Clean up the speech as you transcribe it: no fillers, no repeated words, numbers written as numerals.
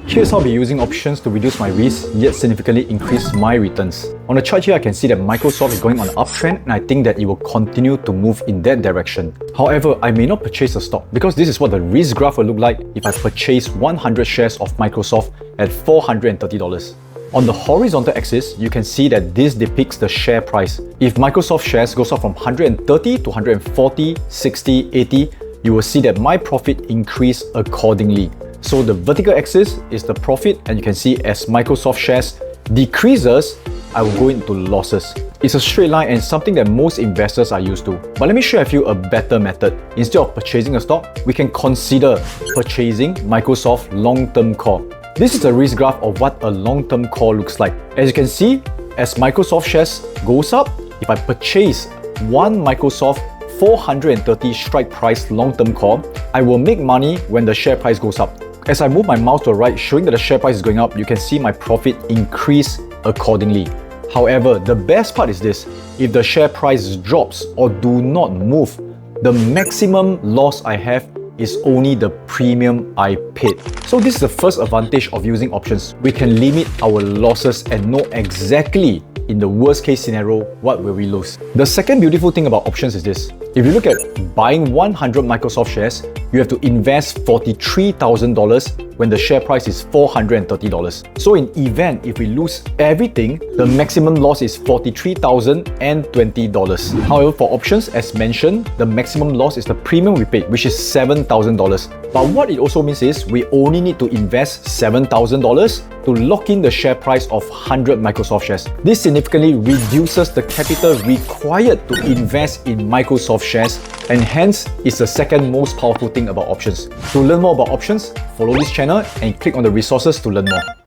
Here's how I'll be using options to reduce my risk yet significantly increase my returns. On the chart here, I can see that Microsoft is going on an uptrend and I think that it will continue to move in that direction. However, I may not purchase the stock because this is what the risk graph will look like if I purchase 100 shares of Microsoft at $430. On the horizontal axis, you can see that this depicts the share price. If Microsoft shares goes up from 130 to 140, 60, 80, you will see that my profit increase accordingly. So the vertical axis is the profit, and you can see as Microsoft shares decreases, I will go into losses. It's a straight line and something that most investors are used to. But let me share with you a better method. Instead of purchasing a stock, we can consider purchasing Microsoft long-term core. This is a risk graph of what a long-term core looks like. As you can see, as Microsoft shares goes up, if I purchase one Microsoft 430 strike price long-term core, I will make money when the share price goes up. As I move my mouse to the right, showing that the share price is going up, you can see my profit increase accordingly. However, the best part is this: if the share price drops or do not move, the maximum loss I have is only the premium I paid. So this is the first advantage of using options. We can limit our losses and know exactly in the worst case scenario, what will we lose? The second beautiful thing about options is this. If you look at buying 100 Microsoft shares, you have to invest $43,000 when the share price is $430. So in event, if we lose everything, the maximum loss is $43,020. However, for options, as mentioned, the maximum loss is the premium we paid, which is $7,000. But what it also means is we only need to invest $7,000 to lock in the share price of 100 Microsoft shares. This significantly reduces the capital required to invest in Microsoft shares, and hence is the second most powerful thing about options. To learn more about options, follow this channel and click on the resources to learn more.